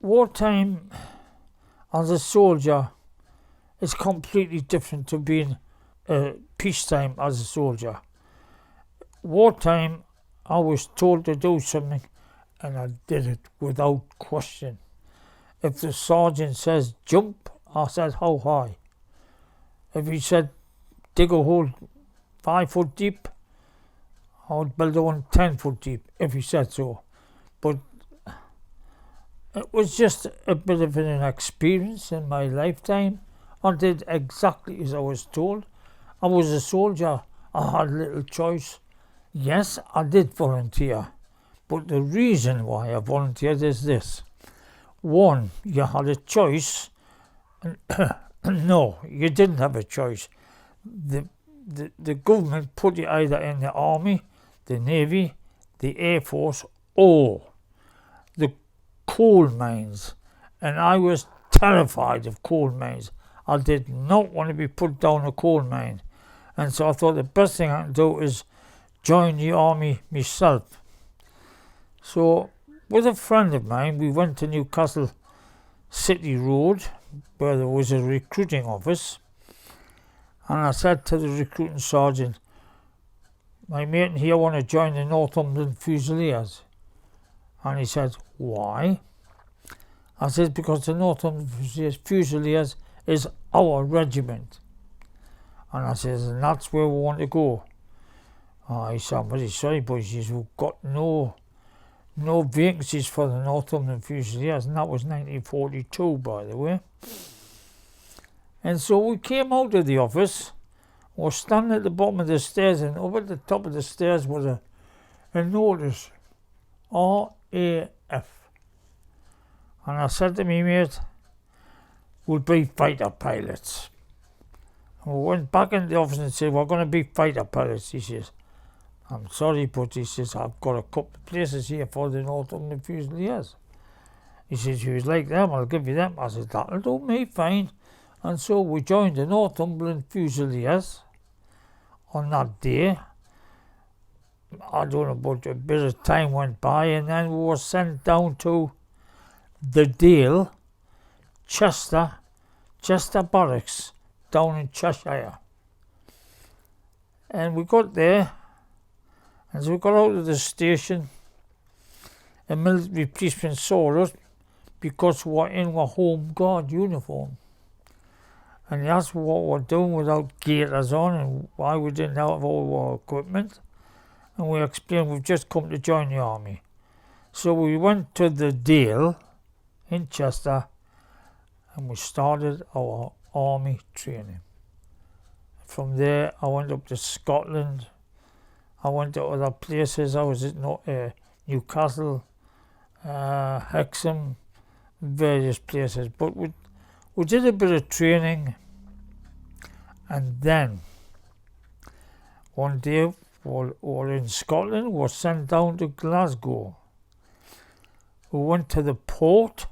wartime as a soldier is completely different to being peacetime as a soldier. Wartime, I was told to do something and I did it without question. If the sergeant says jump, I said how high. If he said dig a hole 5 foot deep, I would build one 10 foot deep if he said so. But it was just a bit of an experience in my lifetime. I did exactly as I was told. I was a soldier. I had little choice. Yes, I did volunteer. But the reason why I volunteered is this. One, you had a choice. No, you didn't have a choice. The government put you either in the army, the navy, the air force, or the coal mines. And I was terrified of coal mines. I did not want to be put down a coal mine. And so I thought the best thing I can do is join the army myself. So with a friend of mine, we went to Newcastle City Road, where there was a recruiting office. And I said to the recruiting sergeant, my mate here want to join the Northumberland Fusiliers. And he said, why? I said, because the Northumberland Fusiliers is our regiment. And I said, and that's where we want to go. He said, I'm very sorry, boys, we've got no vacancies for the Northumberland Fusiliers, and that was 1942, by the way. And so we came out of the office, we were standing at the bottom of the stairs, and over at the top of the stairs was a notice, RAF. And I said to me mate, we'll be fighter pilots. And we went back in the office and said, we're going to be fighter pilots. He says, I'm sorry, but he says, I've got a couple of places here for the Northumberland Fusiliers. He says, you like them, I'll give you them. I said, that'll do me fine. And so we joined the Northumberland Fusiliers on that day. I don't know, but a bit of time went by, and then we were sent down to the Dale, Chester Barracks, down in Cheshire. And we got there, and as we got out of the station, a military policeman saw us because we were in our Home Guard uniform. And he asked what we're doing without gaiters on and why we didn't have all our equipment. And we explained we've just come to join the army. So we went to the Dale in Chester and we started our army training. From there I went up to Scotland. I went to other places. I was at Newcastle, Hexham, various places. But we did a bit of training, and then one day we were in Scotland, we were sent down to Glasgow. We went to the port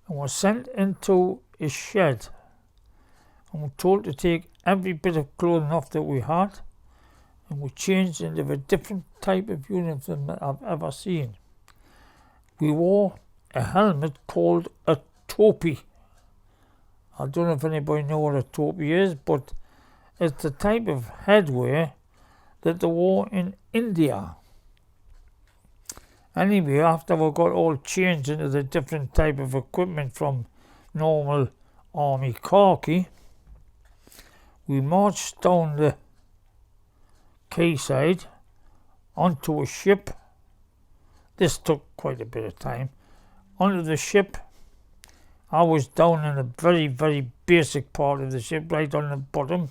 and were sent into a shed and were told to take every bit of clothing off that we had, and we changed into a different type of uniform that I've ever seen. We wore a helmet called a topi. I don't know if anybody knows what a topi is, but it's the type of headwear that they wore in India. Anyway, after we got all changed into the different type of equipment from normal army khaki, we marched down the quayside onto a ship. This took quite a bit of time. Onto the ship, I was down in a very, very basic part of the ship, right on the bottom.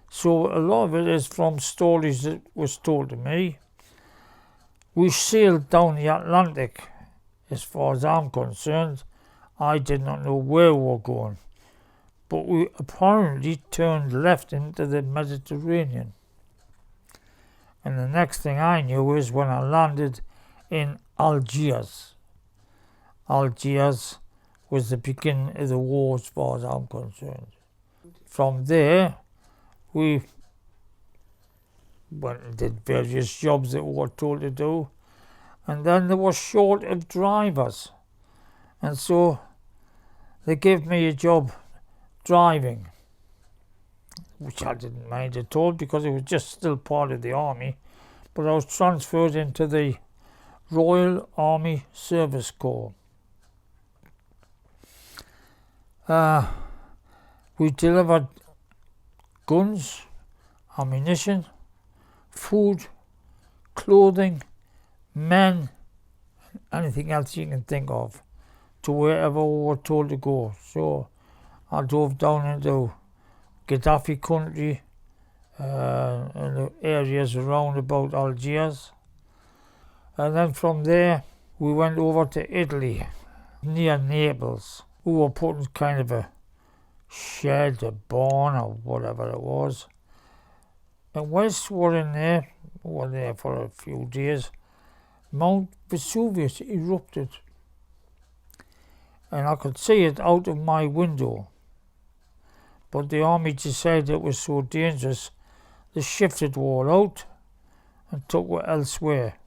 So a lot of it is from stories that was told to me. We sailed down the Atlantic. As far as I'm concerned, I did not know where we were going. But we apparently turned left into the Mediterranean. And the next thing I knew is when I landed in Algiers. Algiers was the beginning of the war as far as I'm concerned. From there, we went and did various jobs that we were told to do, and then they were short of drivers. And so they gave me a job driving, which I didn't mind at all because it was just still part of the army. But I was transferred into the Royal Army Service Corps. We delivered guns, ammunition, food, clothing, men, anything else you can think of, to wherever we were told to go. So I drove down into Gaddafi country, and the areas around about Algiers. And then from there we went over to Italy, near Naples. We were put in kind of a shed, a barn or whatever it was. And whilst we were there for a few days, Mount Vesuvius erupted. And I could see it out of my window. But the army decided it was so dangerous, they shifted all out and took it elsewhere.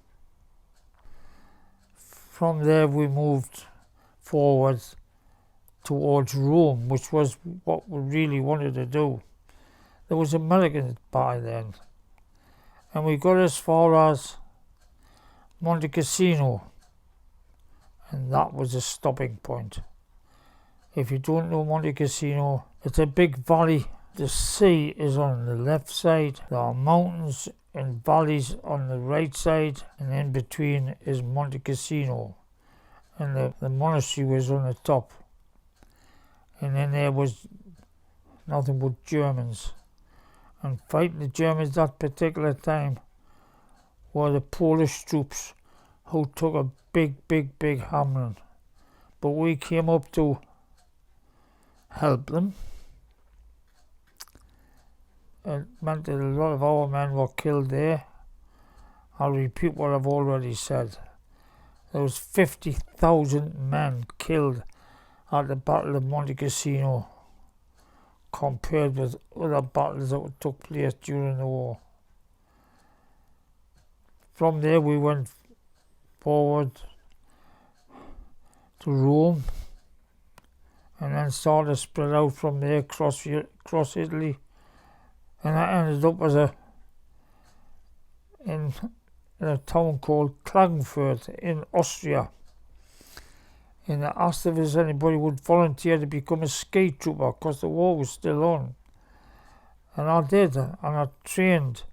From there we moved forward towards Rome, which was what we really wanted to do. There was Americans by then. And we got as far as Monte Cassino. And that was a stopping point. If you don't know Monte Cassino, it's a big valley. The sea is on the left side. There are mountains and valleys on the right side. And in between is Monte Cassino. And the monastery was on the top. And then there was nothing but Germans. And fighting the Germans that particular time were the Polish troops who took a big hammering. But we came up to help them. It meant that a lot of our men were killed there. I'll repeat what I've already said. There was 50,000 men killed at the Battle of Monte Cassino compared with other battles that took place during the war. From there we went forward to Rome and then started to spread out from there across Italy, and I ended up in a town called Klagenfurt in Austria. And I asked if anybody would volunteer to become a skate trooper because the war was still on. And I did, and I trained.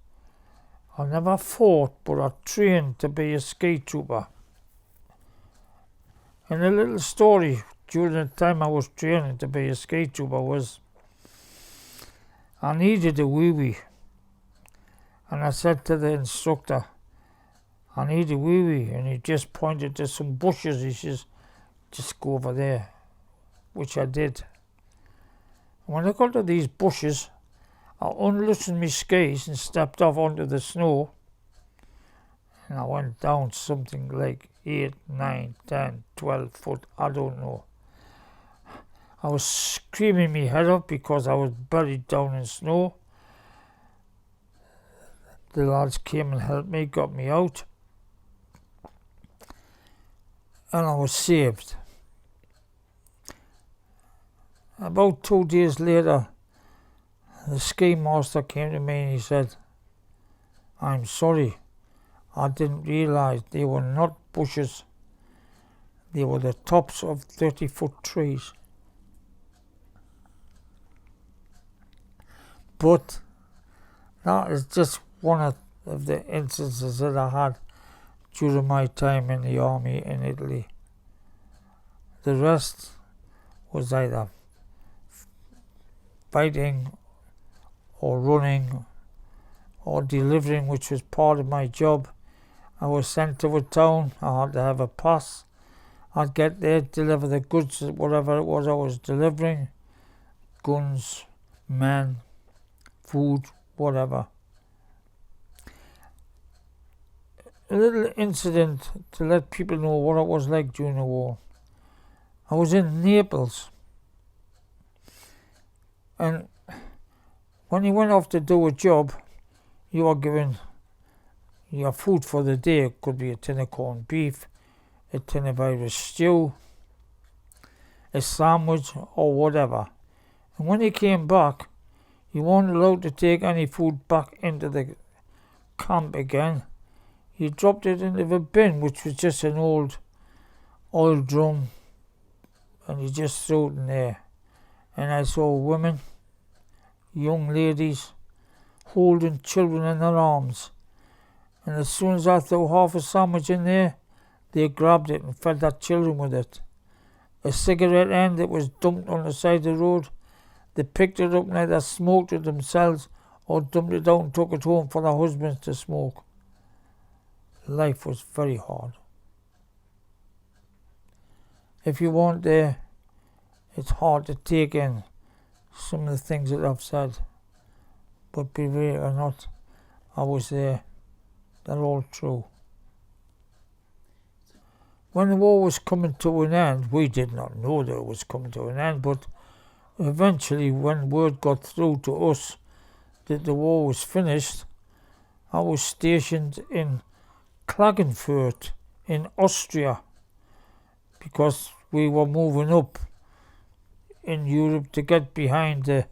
I never fought, but I trained to be a skate trooper. And a little story during the time I was training to be a skate trooper was I needed a wee-wee. And I said to the instructor, I need a wee-wee. And he just pointed to some bushes. He says, just go over there, which I did. And when I got to these bushes, I unloosened my skis and stepped off onto the snow. And I went down something like 8, 9, 10, 12 foot, I don't know. I was screaming my head off because I was buried down in snow. The lads came and helped me, got me out. And I was saved. About 2 days later, the ski master came to me and he said, I'm sorry, I didn't realise they were not bushes. They were the tops of 30-foot trees. But that is just one of the instances that I had during my time in the army in Italy. The rest was either fighting or running or delivering, which was part of my job. I was sent to a town, I had to have a pass. I'd get there, deliver the goods, whatever it was I was delivering, guns, men, food, whatever. A little incident to let people know what it was like during the war. I was in Naples, and when you went off to do a job, you were given your food for the day. It could be a tin of corned beef, a tin of Irish stew, a sandwich or whatever. And when you came back, you weren't allowed to take any food back into the camp again. You dropped it into the bin, which was just an old oil drum, and you just threw it in there. And I saw women, young ladies, holding children in their arms. And as soon as I threw half a sandwich in there, they grabbed it and fed their children with it. A cigarette end that was dumped on the side of the road, they picked it up and either smoked it themselves or dumped it out and took it home for their husbands to smoke. Life was very hard. If you weren't there, it's hard to take in some of the things that I've said. But be real or not, I was there. They're all true. When the war was coming to an end, we did not know that it was coming to an end, but eventually when word got through to us that the war was finished, I was stationed in Klagenfurt in Austria because we were moving up in Europe to get behind the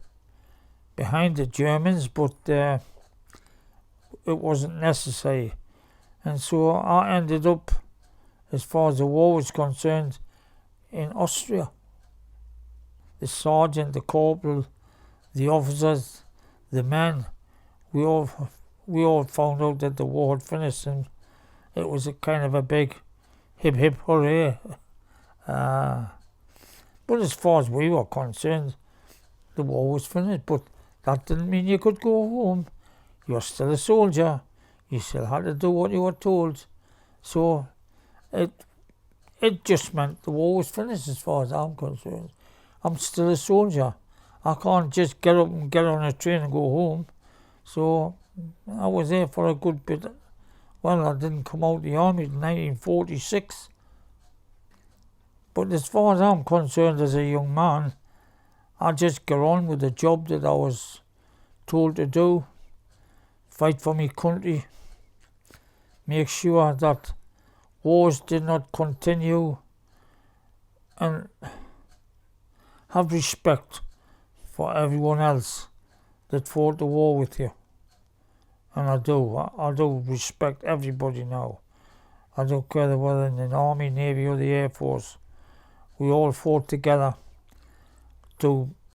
Germans, but it wasn't necessary. And so I ended up, as far as the war was concerned, in Austria. The sergeant, the corporal, the officers, the men, we all found out that the war had finished, and it was a kind of a big hip hip hooray. But as far as we were concerned, the war was finished, but that didn't mean you could go home. You're still a soldier. You still had to do what you were told. So it just meant the war was finished as far as I'm concerned. I'm still a soldier. I can't just get up and get on a train and go home. So I was there for a good bit. Well, I didn't come out of the army in 1946. But as far as I'm concerned as a young man, I just got on with the job that I was told to do. Fight for my country. Make sure that wars did not continue. And have respect for everyone else that fought the war with you. And I do respect everybody now. I don't care whether in the Army, Navy or the Air Force. We all fought together to